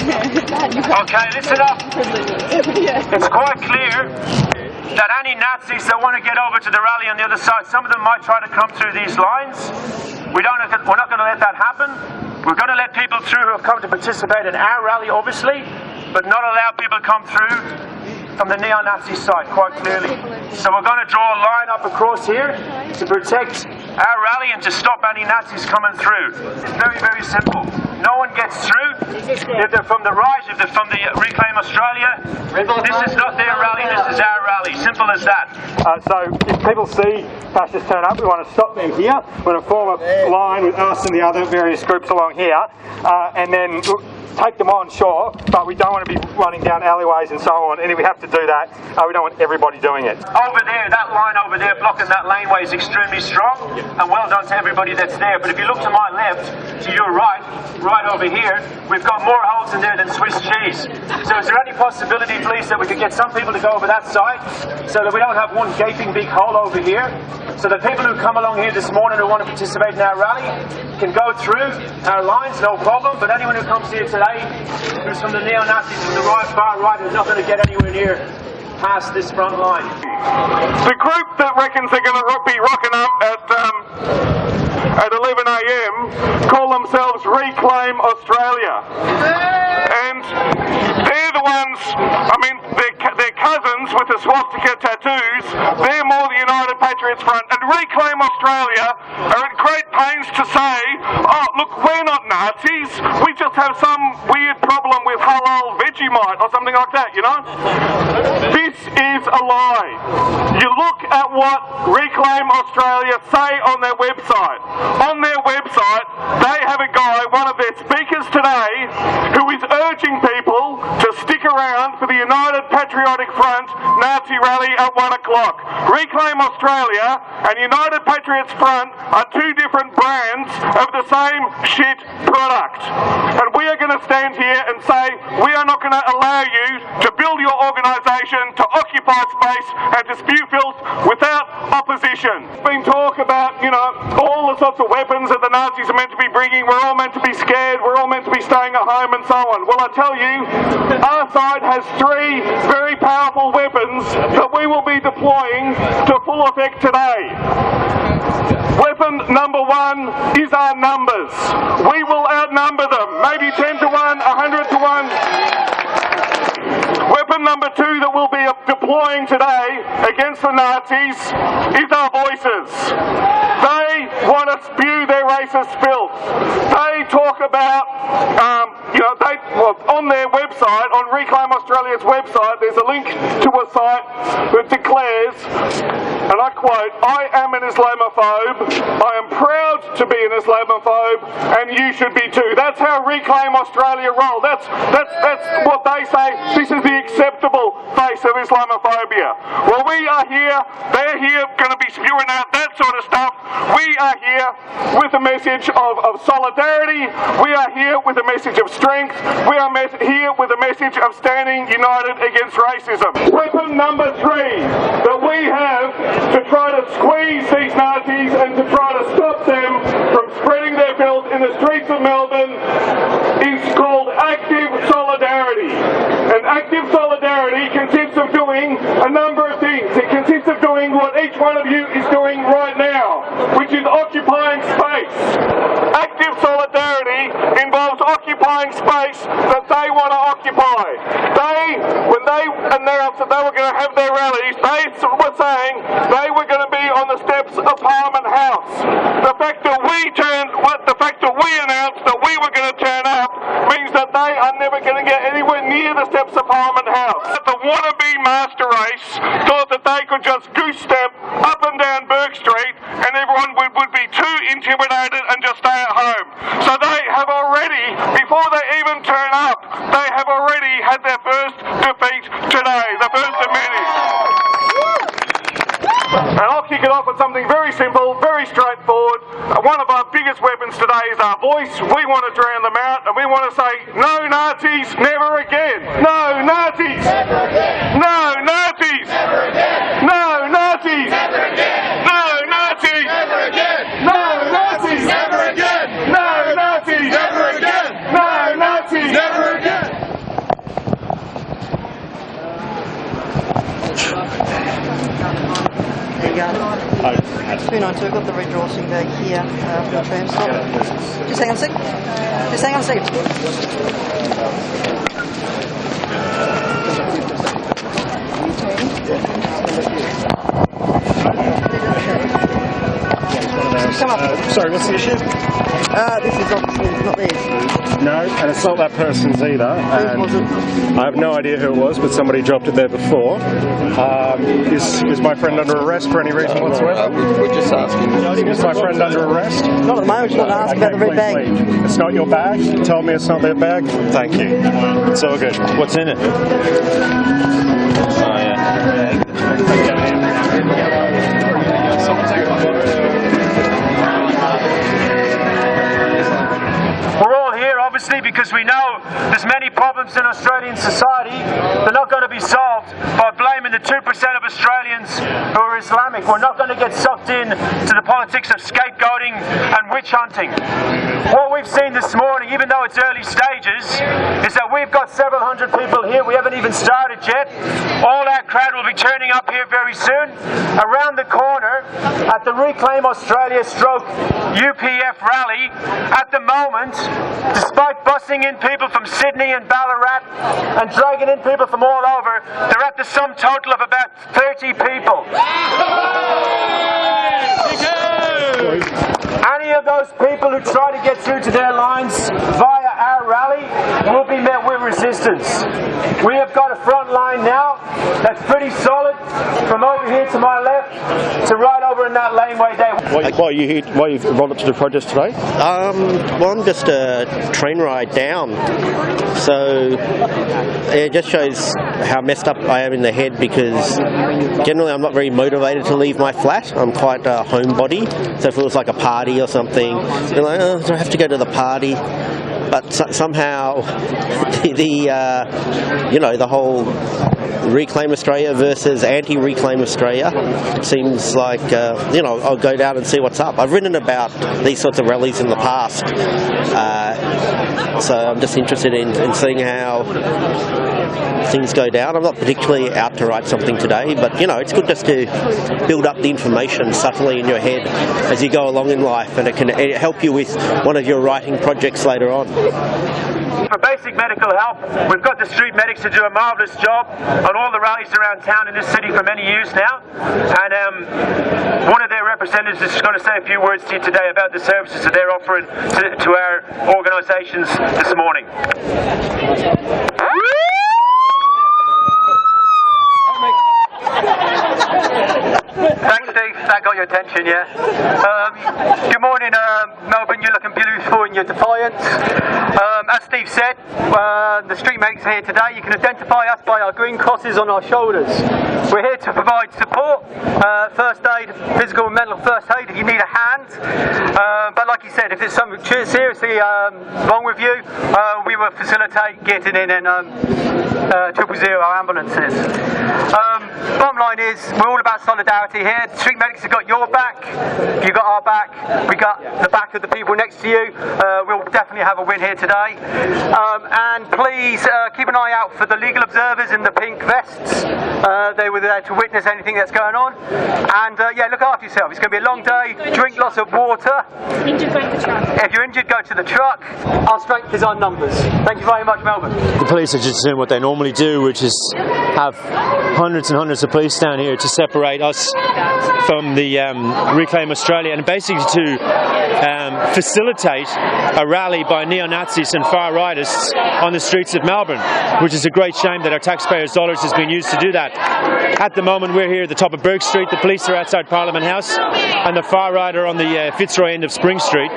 Okay, listen up. It's quite clear that any Nazis that want to get over to the rally on the other side, some of them might try to come through these lines. We're not going to let that happen. We're going to let people through who have come to participate in our rally, obviously, but not allow people to come through from the neo-Nazi side, quite clearly. So we're going to draw a line up across here to protect our rally and to stop any Nazis coming through. It's very, very simple. No one gets through. If they're from the right, if they're from the Reclaim Australia, this is not their rally, this is our rally. Simple as that. So if people see fascists turn up, we want to stop them here. We're going to form a line with us and the other various groups along here, and then take them on, sure, but we don't want to be running down alleyways and so on, and if we have to do that, we don't want everybody doing it. Over there, that line over there blocking that laneway is extremely strong, and well done to everybody that's there. But if you look to my left, to your right over here, we've got more holes in there than Swiss cheese. So is there any possibility, please, that we could get some people to go over that side, so that we don't have one gaping big hole over here, so that people who come along here this morning who want to participate in our rally can go through our lines, no problem, but anyone who comes here today who's from the neo-Nazis from the right, far right is not going to get anywhere near past this front line. The group that reckons they're going to be rocking up at 11 a.m. call themselves Reclaim Australia. And they're the ones, I mean, their cousins with the swastika tattoos, they're more the United Patriots Front. And Reclaim Australia are at great pains to say, oh, look, we're not Nazis, we just have some weird problem with halal Vegemite or something like that, you know? This is a lie. You look at what Reclaim Australia say on their website. On their website, they have a guy, one of their speakers today, who is urging people to stick around for the United Patriotic Front Nazi rally at 1 o'clock. Reclaim Australia and United Patriots Front are two different brands of the same shit product. And we are going to stand here and say we are not going to allow you to build your organisation, to occupy space and to spew filth without opposition. There's been talk about, you know, all the sorts of weapons that the Nazis are meant to be bringing. We're all meant to be scared. We're all meant to be staying at home and so on. Well, I tell you, our side has three very powerful weapons that we will be deploying to full effect today. Weapon number one is our numbers. We will outnumber them, maybe 10 to 1, 100 to 1. Weapon number two that we'll be deploying today against the Nazis is our voices. They want to spew their racist filth. They talk about, on their website, on Reclaim Australia's website, there's a link to a site that declares, and I quote, I am an Islamophobe, I am proud to be an Islamophobe, and you should be too. That's how Reclaim Australia roll. That's what they say. This is the acceptable face of Islamophobia. Well, we are here, they're here, going to be spewing out that sort of stuff. We are here with a message of solidarity. We are here with a message of strength. We are here with a message of standing united against racism. Weapon number three that we have to try to squeeze these Nazis and to try to stop them from spreading their filth in the streets of Melbourne is called active solidarity. And active solidarity consists of doing a number of things. It consists of doing what each one of you is doing right now, which is occupying space. Active solidarity involves occupying space that they want to occupy. When they announced that they were going to have their rallies, they were saying they were going to be on the steps of Parliament House. The fact that we announced that we were going to turn up means that they are never going to get anywhere near the steps of Parliament House. The wannabe master race thought that they could just goose step up and down Burke Street and everyone would be too intimidated and just stay at home. So they have already, before they even turn up, they have already had their first defeat today, the first of many. And I'll kick it off with something very simple, very straightforward. One of our biggest weapons today is our voice. We want to drown them out, and we want to say, no Nazis, never again. No Nazis. Never again. No Nazis. Never again. No Nazis. Never again. No Nazis. Never again. No Nazis. Never again. No Nazis. Never again. No Nazis. Never again. 292, I've got the redraw sim bag here for the tram stop. Just hang on a sec. Just hang on a second. Come up. Sorry, what's the issue? This is obviously not theirs. No, and it's not that person's either. And Was it? I have no idea who it was, but somebody dropped it there before. Is my friend under arrest for any reason whatsoever? We're just asking. Is my friend under arrest? Not at the moment, just want to ask about the red bag. Please. It's not your bag? Tell me it's not their bag? Thank you. It's all good. What's in it? Oh, yeah. We're all here, obviously, because we know there's many problems in Australian society. They're not going to be solved by blaming the 2% of Australians who are Islamic. We're not going to get sucked in to the politics of scapegoating and witch hunting. What we've seen this morning, even though it's early stages, is that we've got several hundred people here. We haven't even started yet. All our crowd will be turning up here very soon. Around the corner at the Reclaim Australia stroke UPF rally, at the moment, despite bussing in people from Sydney and Ballarat and dragging in people from all over, they're at the sum total of about 30 people. Any of those people who try to get through to their lines via our rally will be met with resistance. We have got a front line now that's pretty solid from over here to my left to right over in that laneway there. Why are you here? Why are you rolled up to the protest today? Well, I'm just a train ride down, so it just shows how messed up I am in the head, because generally I'm not very motivated to leave my flat. I'm quite a homebody, so if it was like a party or something, you're like, oh, do I have to go to the party? But somehow the whole Reclaim Australia versus anti-Reclaim Australia seems like, I'll go down and see what's up. I've written about these sorts of rallies in the past, so I'm just interested in seeing how things go down. I'm not particularly out to write something today, but it's good just to build up the information subtly in your head as you go along in life, and it can help you with one of your writing projects later on. For basic medical help, we've got the street medics who do a marvellous job on all the rallies around town in this city for many years now, and one of their representatives is going to say a few words to you today about the services that they're offering to our organisations this morning. Thanks, Steve. That got your attention, yeah? Good morning, Melbourne. You're looking beautiful in your defiance. As Steve said, the street medics are here today. You can identify us by our green crosses on our shoulders. We're here to provide support, first aid, physical and mental first aid if you need a hand. But like you said, if there's something seriously wrong with you, we will facilitate getting in 000 ambulances. Bottom line is, we're all about solidarity here. The street medics have got your back, you've got our back, we got the back of the people next to you. We'll definitely have a win here today. And please keep an eye out for the legal observers in the pink vests. They were there to witness anything that's going on. And look after yourself. It's going to be a long day. Drink lots of water. Injured, go to the truck. If you're injured, go to the truck. Our strength is our numbers. Thank you very much, Melbourne. The police are just doing what they normally do, which is have hundreds and hundreds of police down here to separate us from the Reclaim Australia, and basically to facilitate a rally by neo-Nazis and far-rightists on the streets of Melbourne, which is a great shame that our taxpayers' dollars has been used to do that. At the moment we're here at the top of Burke Street, the police are outside Parliament House, and the far-right are on the Fitzroy end of Spring Street.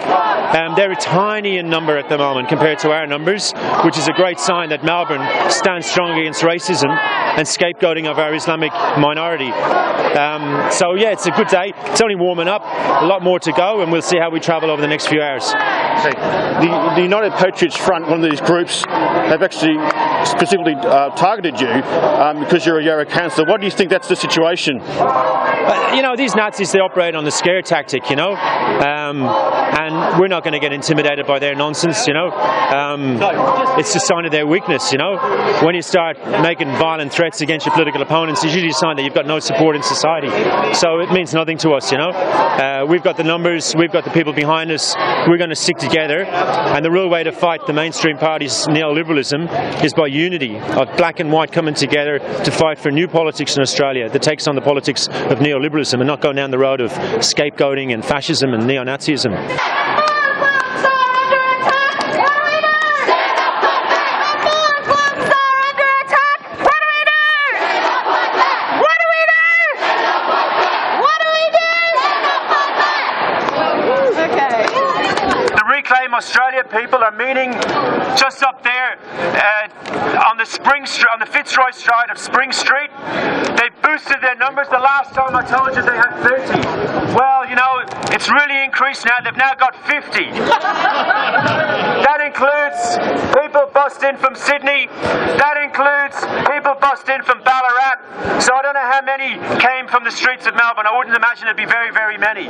They're tiny in number at the moment compared to our numbers, which is a great sign that Melbourne stands strong against racism and scapegoating of our Islamic minority. So yeah, it's a good day. It's only warming up, a lot more to go, and we'll see how we travel over the next few hours. The United Patriots Front, one of these groups, have actually specifically targeted you because you're a Yarra councillor. What do you think that's the situation? These Nazis, they operate on the scare tactic, and we're not going to get intimidated by their nonsense, you know. It's a sign of their weakness, you know. When you start making violent threats against your political opponents, it's usually a sign that you've got no support in society. So it means nothing to us, you know. We've got the numbers, we've got the people behind us, we're going to stick together, and the real way to fight the mainstream party's neoliberalism is by unity of black and white coming together to fight for new politics in Australia that takes on the politics of neoliberalism and not going down the road of scapegoating and fascism and neo-Nazism. Australia people are meeting just up there on the Fitzroy side of Spring Street. They boosted their numbers. The last time I told you they had 30. Well, you know, it's really increased now. They've now got 50. That includes people bust in from Sydney. That includes people bust in from Ballarat. So I don't know how many came from the streets of Melbourne. I wouldn't imagine it'd be very, very many.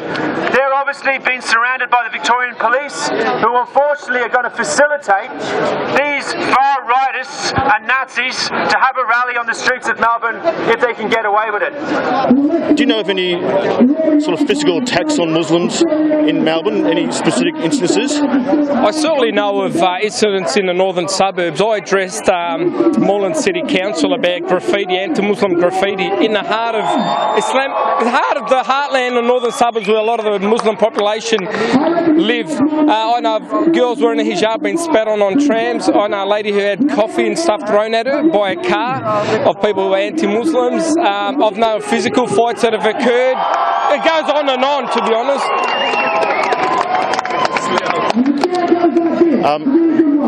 They're obviously being surrounded by the Victorian police, who unfortunately are going to facilitate these far-rightists and Nazis to have a rally on the streets of Melbourne if they can get away with it. Do you know of any sort of physical attacks on Muslims in Melbourne? Any specific instances? I certainly know of incidents in the northern suburbs. I addressed Moreland City Council about graffiti, anti-Muslim graffiti, in the heart of Islam, the heartland of northern suburbs where a lot of the Muslim population live. I know girls wearing a hijab being spat on trams. I know a lady who had coffee and stuff thrown at her by a car of people who are anti-Muslims. I've known physical fights that have occurred. It goes on and on, to be honest.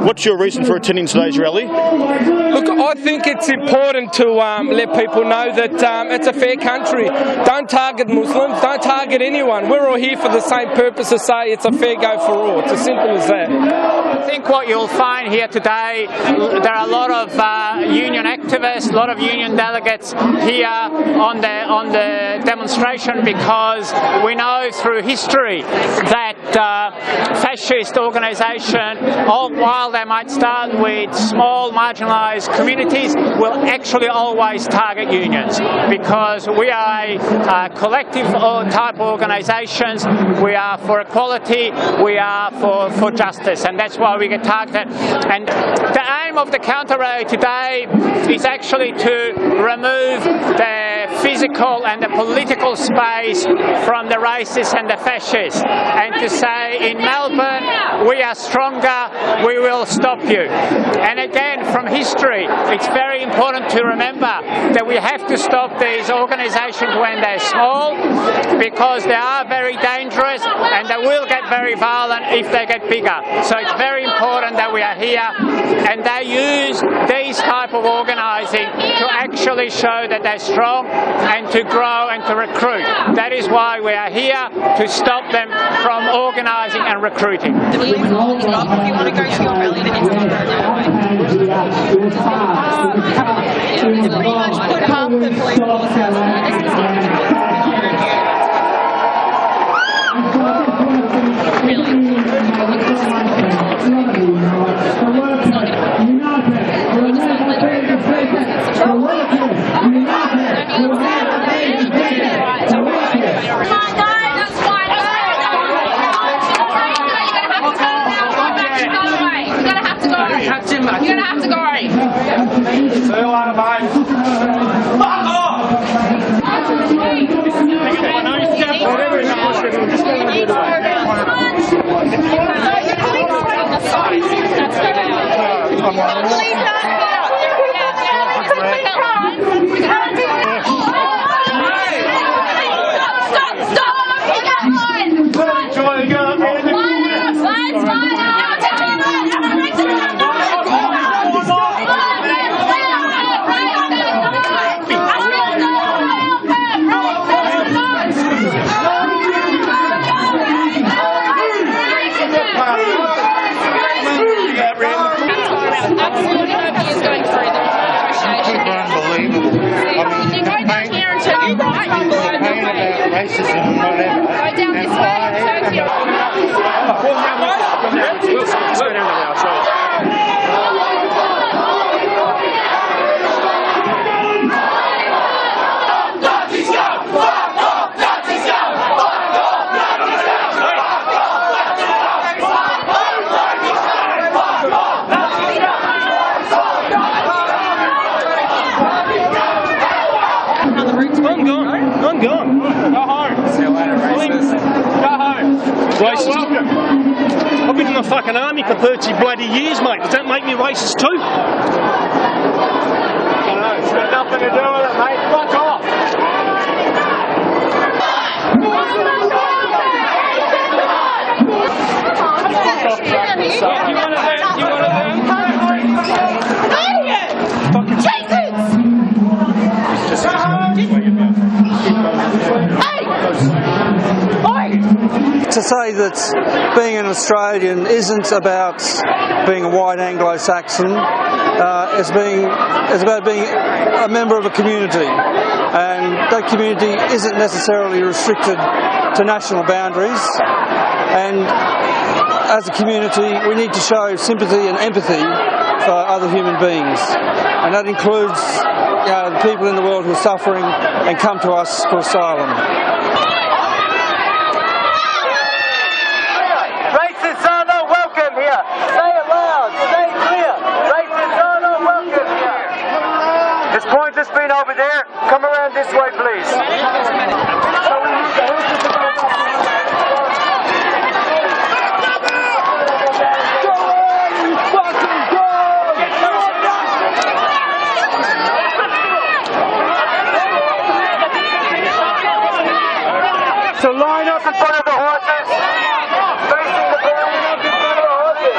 What's your reason for attending today's rally? Look, I think it's important to let people know that it's a fair country. Don't target Muslims, don't target anyone. We're all here for the same purpose to say it's a fair go for all. It's as simple as that. I think what you'll find here today, there are a lot of union activists, a lot of union delegates here on the demonstration, because we know through history that fascist organisation, while they might start with small marginalised communities, will actually always target unions, because we are a collective type organisations. We are for equality, we are for justice, and that's why we get targeted. And the aim of the counter rally today is actually to remove the physical and the political space from the racists and the fascists, and to say in Melbourne we are stronger, we will stop you. And again, from history, it's very important to remember that we have to stop these organisations when they're small, because they are very dangerous and they will get very violent if they get bigger. So it's very important that we are here, and they use these type of organising to actually show that they're strong and to grow and to recruit. That is why we are here, to stop them from organising and recruiting. If you want to go to your rally, then you can go the other way. To pretty much put up the police forces. You're gonna have to go. Say hello, mate. Fuck off! Racist. I've been in the fucking army for 30 bloody years, mate. Does that make me racist too? No, it's got nothing to do with it, mate. Fuck off. To say that being an Australian isn't about being a white Anglo-Saxon, it's about being a member of a community, and that community isn't necessarily restricted to national boundaries. And as a community, we need to show sympathy and empathy for other human beings, and that includes the people in the world who are suffering and come to us for asylum. Racists are not welcome here. Say it loud. Say it clear. Racists are not welcome here. It's pointless being over there. Come around this way, please. So line up in front of the horses. Facing the building up in front of the horses.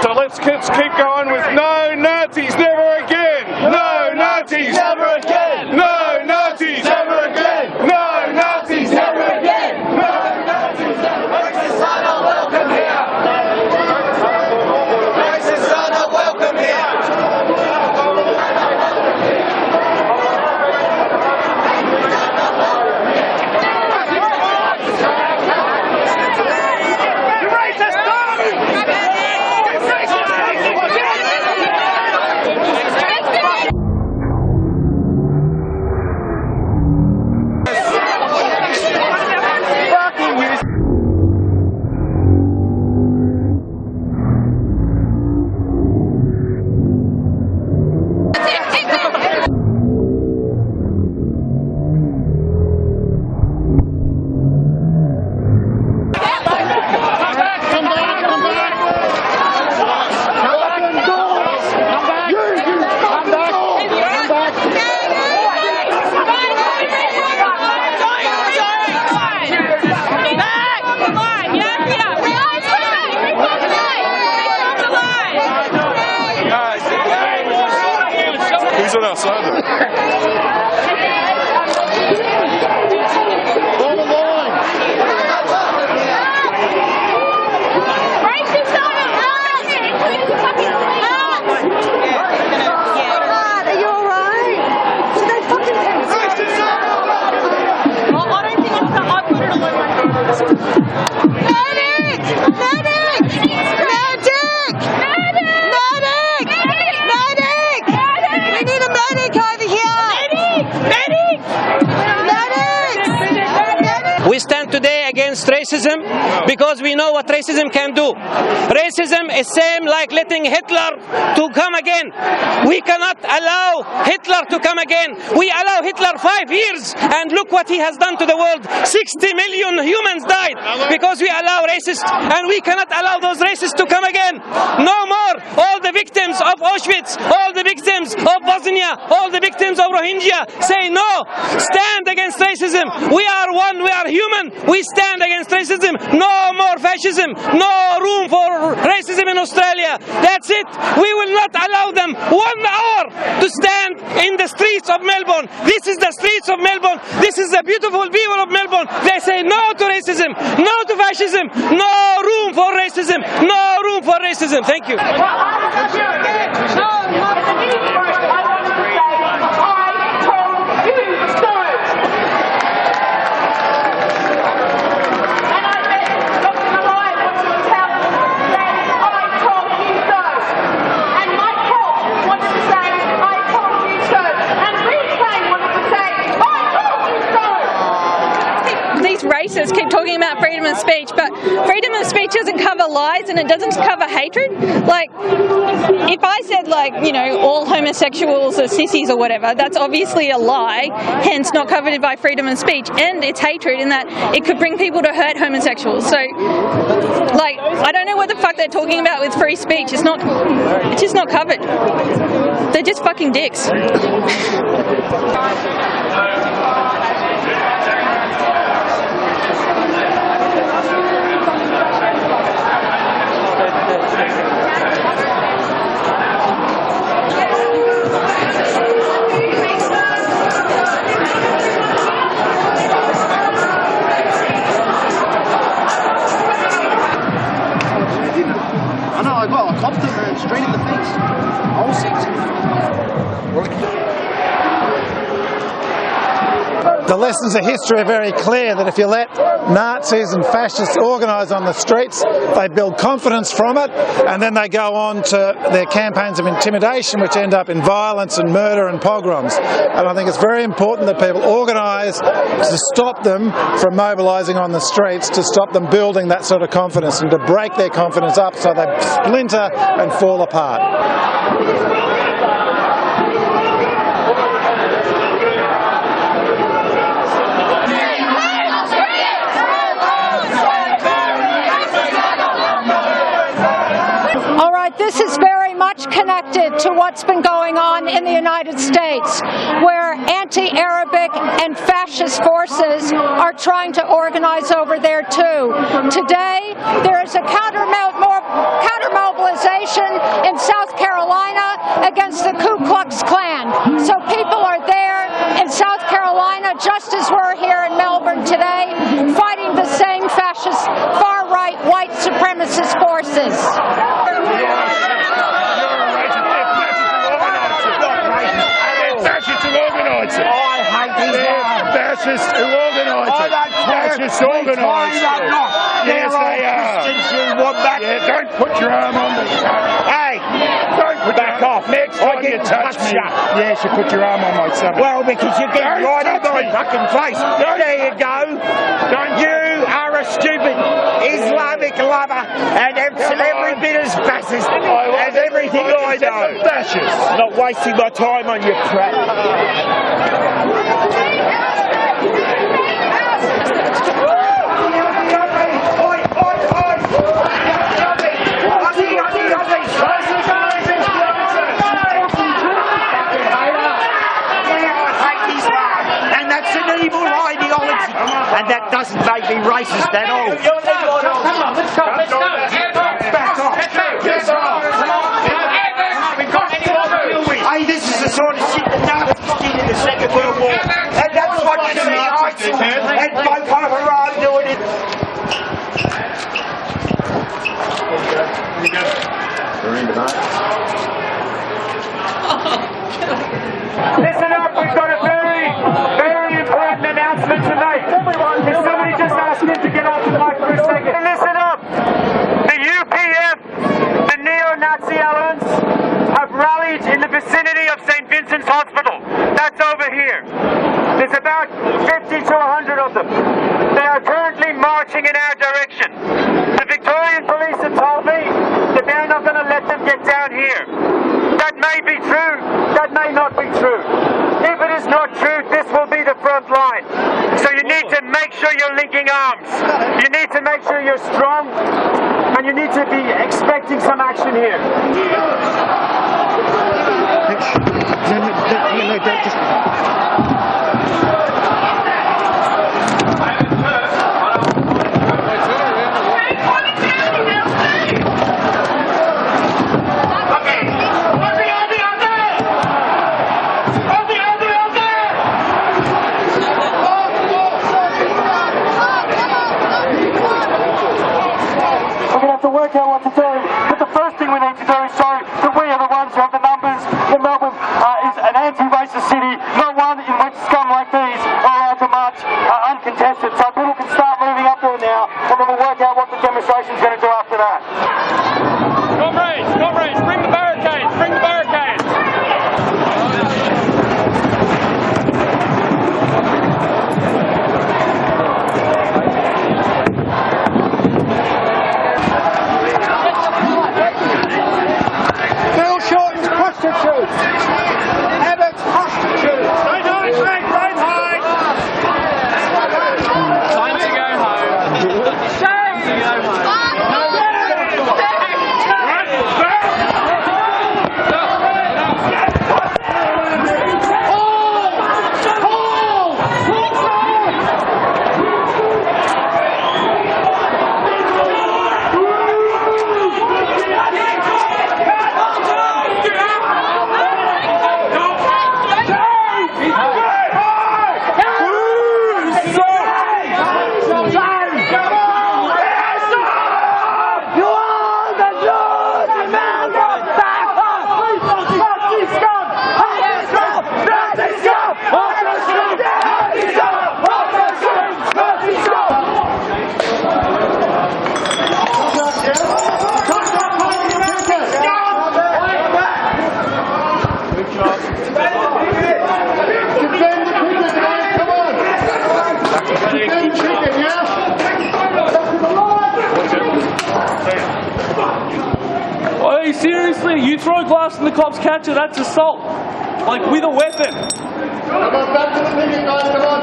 So let's keep going with no Nazis, never again. No Nazis, never again. No Nazis, never again. No Nazis, never again. No Nazis, racists are not welcome here. Racists are not welcome here. Who's on our side then? We stand today against racism because we know what racism can do. Racism is same like letting Hitler to come again. We cannot allow Hitler to come again. We allow Hitler 5 years and look what he has done to the world. 60 million humans died because we allow racists, and we cannot allow those racists to come again. No more. All the victims of Auschwitz, all the victims of Bosnia, all the victims of Rohingya say no. Stand against racism. We are one. We are human. We stand against racism. No more fascism. No room for racism in Australia. That's it. We will not allow them 1 hour to stand in the streets of Melbourne. This is the streets of Melbourne. This is the beautiful people of Melbourne. They say no to racism, no to fascism, no room for racism, no room for racism. Thank you. Racists keep talking about freedom of speech, but freedom of speech doesn't cover lies and it doesn't cover hatred. Like, if I said, like, you know, all homosexuals are sissies or whatever, that's obviously a lie, hence not covered by freedom of speech, and it's hatred in that it could bring people to hurt homosexuals. So, like, I don't know what the fuck they're talking about with free speech. It's just not covered. They're just fucking dicks. I know, I got a copter straight in the face. All six. The lessons of history are very clear that if you let Nazis and fascists organise on the streets, they build confidence from it, and then they go on to their campaigns of intimidation, which end up in violence and murder and pogroms. And I think it's very important that people organise to stop them from mobilising on the streets, to stop them building that sort of confidence, and to break their confidence up so they splinter and fall apart. This is very much connected to what's been going on in the United States, where anti-Arabic and fascist forces are trying to organize over there too. Today, there is a counter-mobilization in South Carolina against the Ku Klux Klan. So people are there in South Carolina, just as we're here in Melbourne today, fighting the same fascist, far-right, white supremacist forces. Fascists who organise it. I hate these fascists who organise it. Fascists organise it. Yes, they are. Yeah, don't put your arm on me. Hey, don't put back off. Next time you touch me, yes, you put your arm on my stomach. Well, because you get right in my fucking face. There you go. You are a stupid Islamic lover and every bit as fascist as everything I know. Fascist. Not wasting my time on your crap. And that's an evil ideology. And that doesn't make me racist at all. Come on, let's go. Back off. Get off. Hey, this is the sort of shit that Nazis did in the Second World War. And that's what you see ISIL and Boko Haram doing it. Listen up, we've got a very, very important announcement tonight. Can somebody just ask him to get off the mic for a second? Listen up. The UPF, the neo-Nazi elements, have rallied in the vicinity of St. Vincent's Hospital. That's over here. There's about 50 to 100 of them. They are currently marching in our direction. The Victorian police have told me that they're not going to let them get down here. That may be true, that may not be true. If it is not true, this will be the front line. So you need to make sure you're linking arms. You need to make sure you're strong, and you need to be expecting some action here. Work out what to do, but the first thing we need to do is show that we are the ones who have the numbers, that Melbourne is an anti-racist city, not one in which scum like these are allowed to march uncontested. So people can start moving up there now, and then we'll work out what the demonstration's going to do after that. Comrades, bring the barricades, bring the barricades. Hey, seriously, you throw glass and the cops catch it, that's assault. Like, with a weapon. Come on, back to the meeting, guys, come on.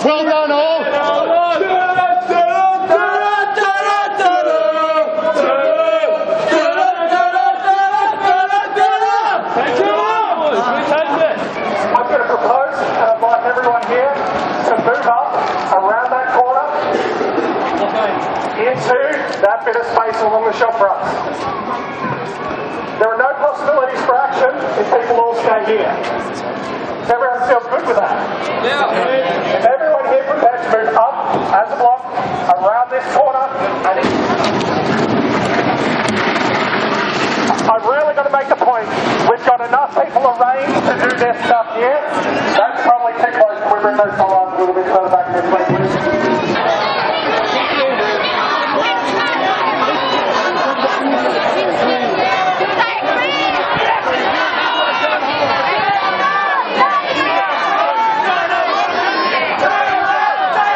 Well done, all. I'm going to propose, and I'd like everyone here to move up around that corner into that bit of space along the shop fronts. There are no possibilities for action if people all stay here. Does everyone feel good with that? Yeah. If everyone here prepared to move up as a block around this corner and I've really got to make the point, we've got enough people arranged to do this stuff here. That's probably too close. Can we bring those lines a little bit further back this way, please?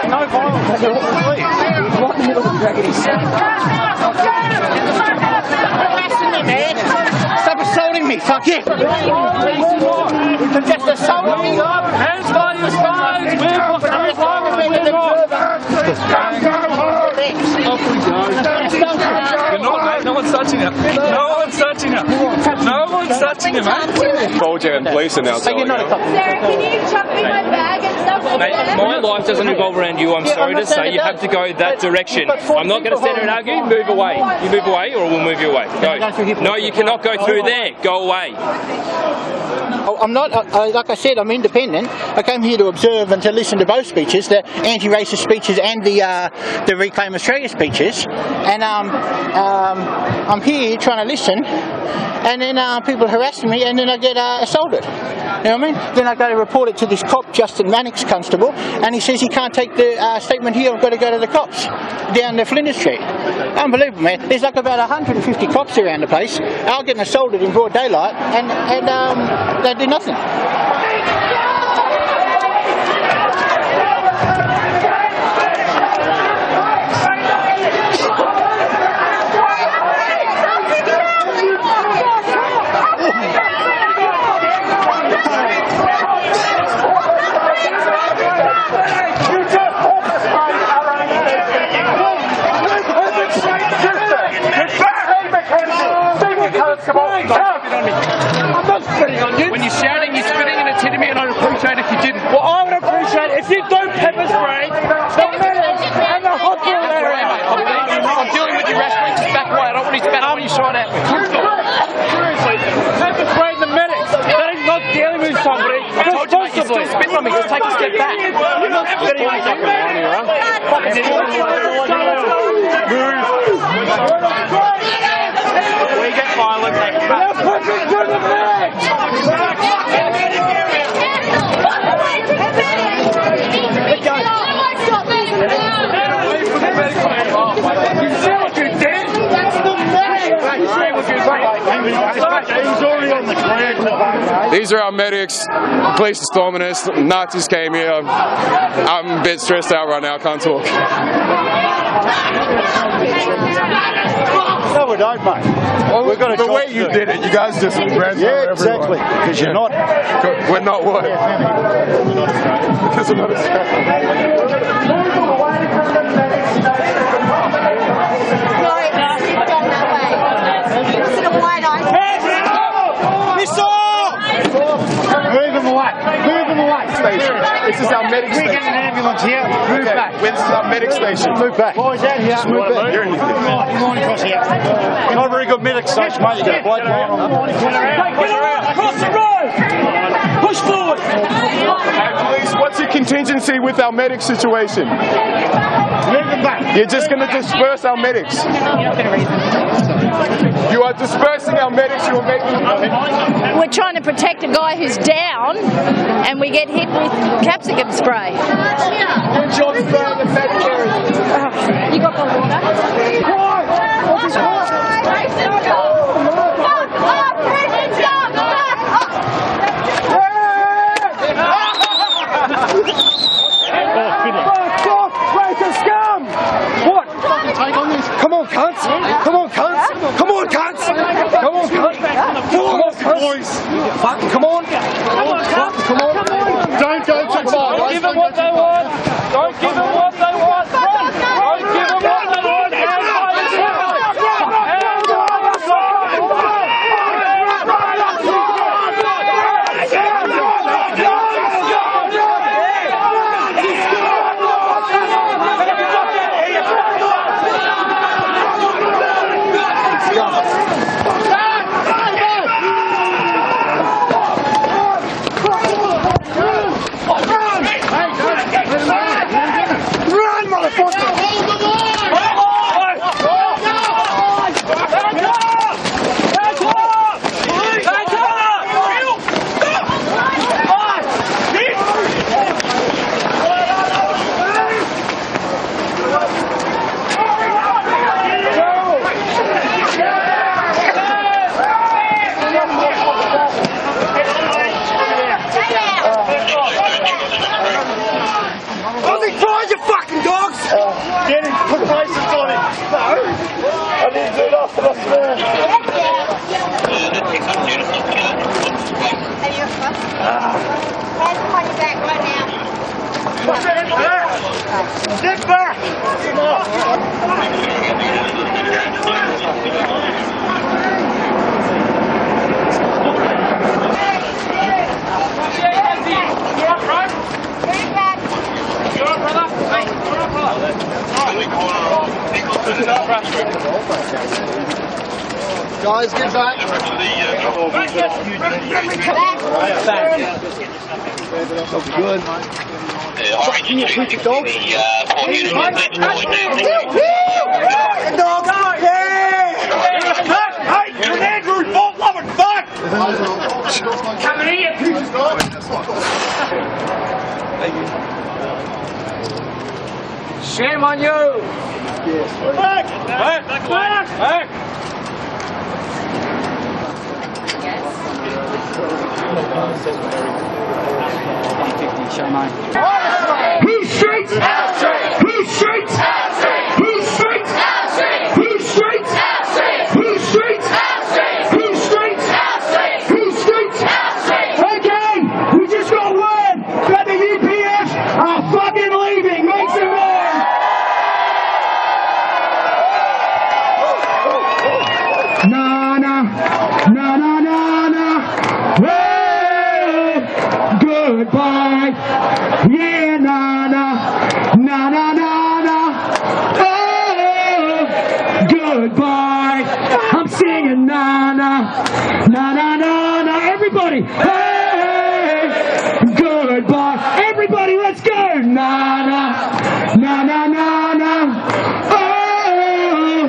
No violence. Right in the middle of the dragging Stop assaulting me, fuck you! Just assaulting me! Hands by your sides! No one's touching him. No one's touching him. No one's touching him, mate. Bulger and police are now telling you. Sarah, can you chuck me my bag and stuff? Mate, my life doesn't revolve around you. I'm sorry to say you have to go that direction. I'm not going to stand here and argue. Move away. You move away or we'll move you away. Go. No, you cannot go through there. Go away. I'm not, like I said, I'm independent. I came here to observe and to listen to both speeches, the anti-racist speeches and the Reclaim Australia speeches. And I'm here trying to listen, and then people harassing me, and then I get assaulted. You know what I mean? Then I go to report it to this cop, Justin Mannix Constable, and he says he can't take the statement here. I've got to go to the cops down the Flinders Street. Unbelievable, man. There's like about 150 cops around the place. I'll get assaulted in broad daylight, and they do nothing. When you're shouting, you're spitting and attending me, and I'd appreciate if you didn't. Well, I would appreciate it if you don't pepper spray the medics and the hospital area. I'm dealing with your reference. Just back away. I don't want you to back when you shot at me. Seriously, pepper spray the medics. That is not dealing with somebody. I told you, mate, you're still spitting on me. Just take a step back. You're not spitting on me. We get violent. These are our medics. The police are storming us. Nazis came here. I'm a bit stressed out right now. I can't talk. No, we don't, mate. Well, we've got a the job way to you do. did it, you guys just ran yeah, exactly. Because you're not. We're not what? Because we're not Move them away. Move them away. Station. This is our medic station. We get an ambulance here. Move back. This is our medic station. Move back. Boys out here. Move back. You're on across here. Not a very good medic station, mate. You got a bloke lying on the Get around. Across the road. Push forward. Hey, police, what's your contingency with our medic situation? Move them back. You're just going to disperse our medics. You are dispersing our medics. You are making. We're trying to protect a guy who's down, and we get hit with capsicum spray. Good job spraying the medic area. You got the water? cunts! Come on, cunts! Come on, cunts! Come on, cunts! Come on, boys! Fucking come on! Come on, cunts! Come on! Don't go too far, guys! Don't give them what they want! Don't give them what they want! Don't give them what they want! Run, motherfucker! Aussie, try you fucking dogs! Get him, put places on him! No! I didn't do it after the swear! Hands on your back right now. Step back! Guys, get back. Looks good. Fucking you freaking dog. Dog! Hey, you're an Andrew fault-loving fuck! Coming here, pieces dog! Shame on you! Back! Back! Back! Back! Who's straight? Who's straight? Who's straight? Who's straight? Who's straight? Who's straight? Who's straight? Okay, we just got word that the UPF are fucking leaving. Make some noise! Na na na na na na. Hey, goodbye. Yeah, na na na na na na. Oh, goodbye. I'm singing na na na na na na. Everybody, hey, goodbye. Everybody, let's go. Na na na na na na. Oh,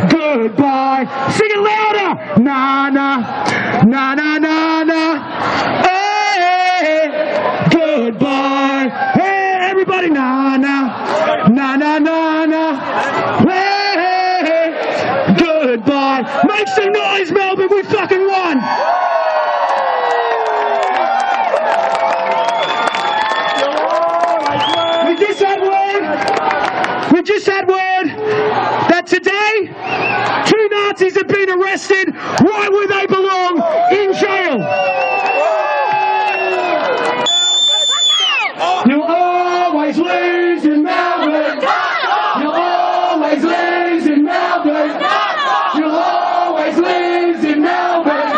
goodbye. Sing it louder. Na na na na na na. Hey, goodbye. Hey, everybody. Na na na na na na. Hey, goodbye. Make some noise, Melbourne. We fucking won. We just had word. We just had word that today 2 Nazis have been arrested right where they belong, in jail. You'll always lose in Melbourne. You'll always lose in Melbourne. You'll always lose in Melbourne.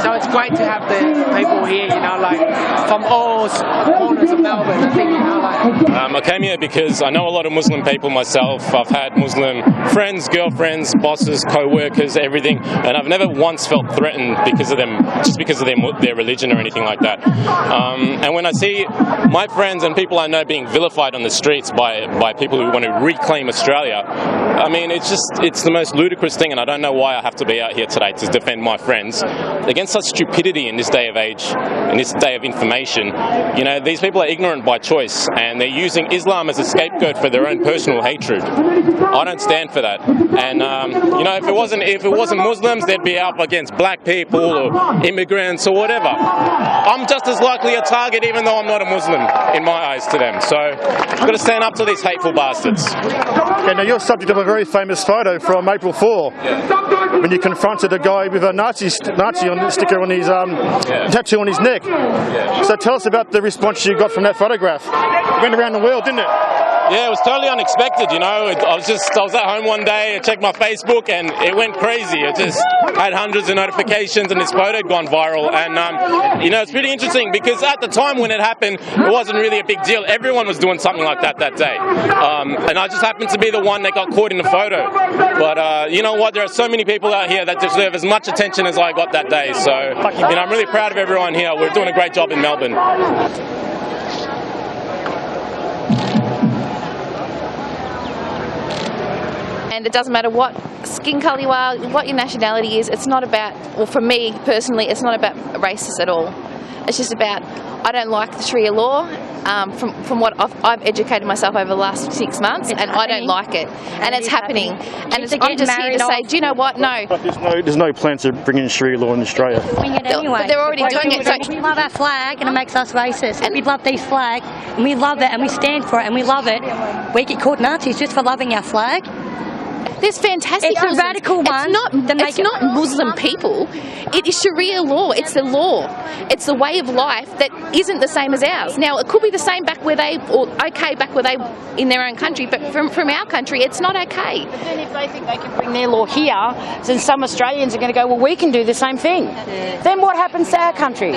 So it's great to have the people here, you know, like from all corners of Melbourne. I think, you know, like. I came here because I know a lot of Muslim people myself. I've had Muslim friends, girlfriends, bosses, co-workers, everything, and I've never once felt threatened because of them, just because of their religion or anything like that. And when I see my friends and people I know being vilified on the streets by people who want to reclaim Australia, I mean, it's the most ludicrous thing, and I don't know why I have to be out here today to defend my friends against such stupidity in this day of age, in this day of information. You know, these people are ignorant by choice, and they're using Islam as a scapegoat for their own personal hatred. I don't stand for that. And you know, if it wasn't Muslims, they'd be up against black people or immigrants or whatever. I'm just as likely a target, even though I'm not a Muslim in my eyes to them. So I've got to stand up to these hateful bastards. Okay, now you're subject of a very famous photo from April 4, when you confronted a guy with a Nazi sticker on his tattoo on his neck. So tell us about the response you got from that photograph. It went around the world, didn't it? Yeah, it was totally unexpected, you know. I was at home one day, I checked my Facebook, and it went crazy. It just had hundreds of notifications, and this photo had gone viral. And, you know, it's pretty interesting, because at the time when it happened, it wasn't really a big deal. Everyone was doing something like that day. And I just happened to be the one that got caught in the photo. But, you know what, there are so many people out here that deserve as much attention as I got that day. So, you know, I'm really proud of everyone here. We're doing a great job in Melbourne. And it doesn't matter what skin colour you are, what your nationality is, it's not about, well, for me personally, it's not about racist at all. It's just about, I don't like the Sharia law. From what I've educated myself over the last 6 months, and I don't like it. And it's happening. And I'm just here to say, do you know what? No. But there's no plans to bring in Sharia law in Australia. Doing it anyway. But they're already doing it. So we love our flag, and it makes us racist. And we love these flag, and we love it, and we stand for it, and we love it. We get called Nazis just for loving our flag. There's fantastic. It's a radical one. It's not Muslim people. It is Sharia law. It's the law. It's the way of life that isn't the same as ours. Now, it could be the same back where they in their own country, but from our country, it's not okay. But then if they think they can bring their law here, then some Australians are going to go, well, we can do the same thing. Yeah. Then what happens to our country?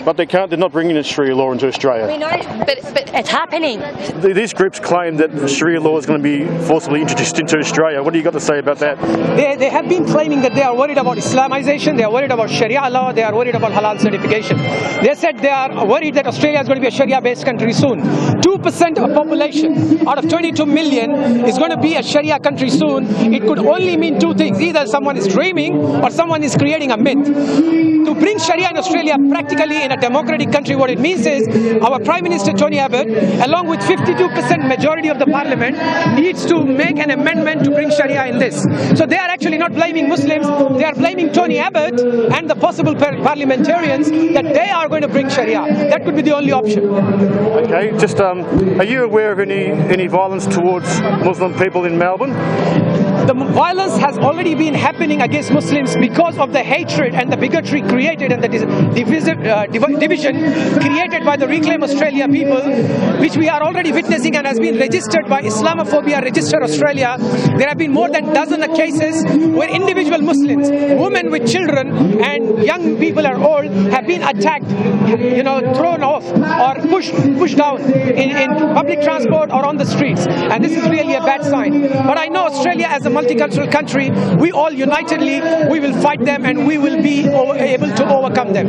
But they can't. They're not bringing Sharia law into Australia. We know, but it's happening. These groups claim that Sharia law is going to be forcibly introduced into Australia. What do you got to say about that? They have been claiming that they are worried about Islamization, they are worried about Sharia law, they are worried about halal certification. They said they are worried that Australia is going to be a Sharia-based country soon. 2% of population out of 22 million is going to be a Sharia country soon. It could only mean two things. Either someone is dreaming or someone is creating a myth. To bring Sharia in Australia practically in a democratic country, what it means is our Prime Minister Tony Abbott, along with 52% majority of the parliament, needs to make an amendment to bring Sharia in this. So they are actually not blaming Muslims, they are blaming Tony Abbott and the possible parliamentarians that they are going to bring Sharia. That could be the only option. Okay, just are you aware of any violence towards Muslim people in Melbourne? The violence has already been happening against Muslims because of the hatred and the bigotry created and the division created by the Reclaim Australia people, which we are already witnessing and has been registered by Islamophobia Register Australia. There have been more than a dozen cases where individual Muslims, women with children and young people or old, have been attacked, thrown off or pushed down in public transport or on the streets. And this is really a bad sign. But I know Australia as a multicultural country, we all unitedly, we will fight them and we will be able to overcome them.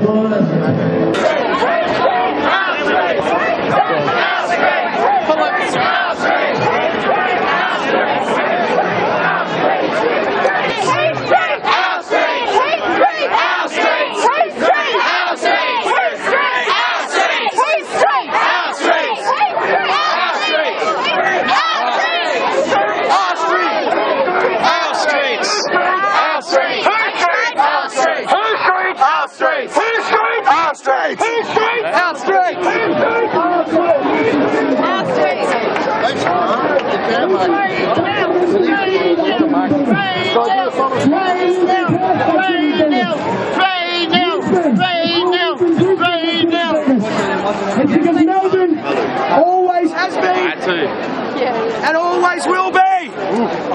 Because Melbourne always has been and always will be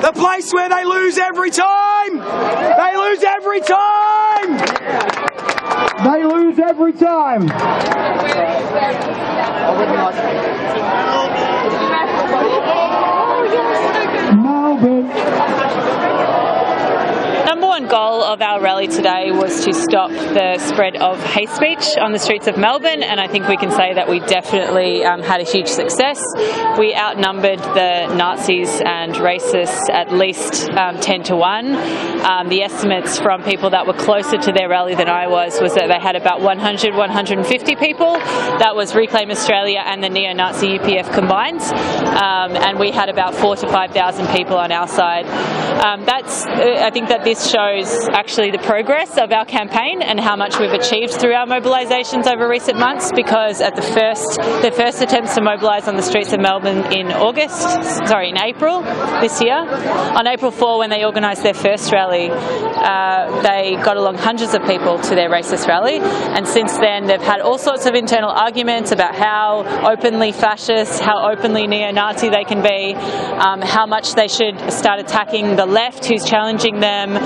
the place where they lose every time. They lose every time. They lose every time. Melbourne. number one goal of our rally today was to stop the spread of hate speech on the streets of Melbourne, and I think we can say that we definitely had a huge success. We outnumbered the Nazis and racists at least 10 to 1. The estimates from people that were closer to their rally than I was that they had about 100, 150 people. That was Reclaim Australia and the neo-Nazi UPF combined, and we had about 4,000 to 5,000 people on our side. I think that this shows actually the progress of our campaign and how much we've achieved through our mobilisations over recent months, because at their first attempts to mobilise on the streets of Melbourne in April this year, on April 4 when they organised their first rally, they got along hundreds of people to their racist rally, and since then they've had all sorts of internal arguments about how openly fascist, how openly neo-Nazi they can be, how much they should start attacking the left who's challenging them,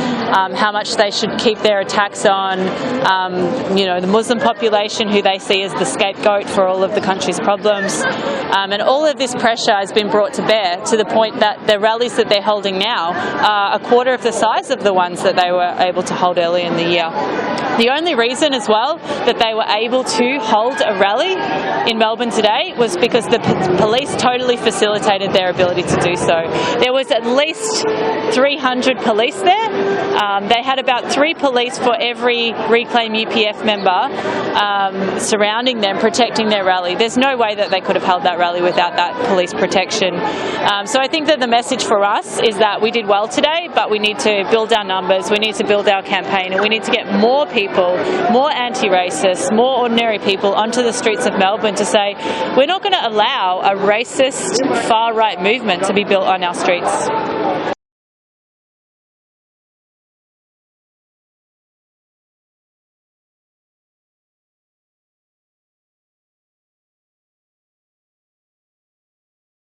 how much they should keep their attacks on the Muslim population, who they see as the scapegoat for all of the country's problems. And all of this pressure has been brought to bear to the point that the rallies that they're holding now are a quarter of the size of the ones that they were able to hold early in the year. The only reason as well that they were able to hold a rally in Melbourne today was because the police totally facilitated their ability to do so. There was at least 300 police there. They had about 3 police for every Reclaim UPF member surrounding them, protecting their rally. There's no way that they could have held that rally without that police protection. So I think that the message for us is that we did well today, but we need to build our numbers, we need to build our campaign, and we need to get more people, more anti-racists, more ordinary people onto the streets of Melbourne to say, we're not going to allow a racist far-right movement to be built on our streets.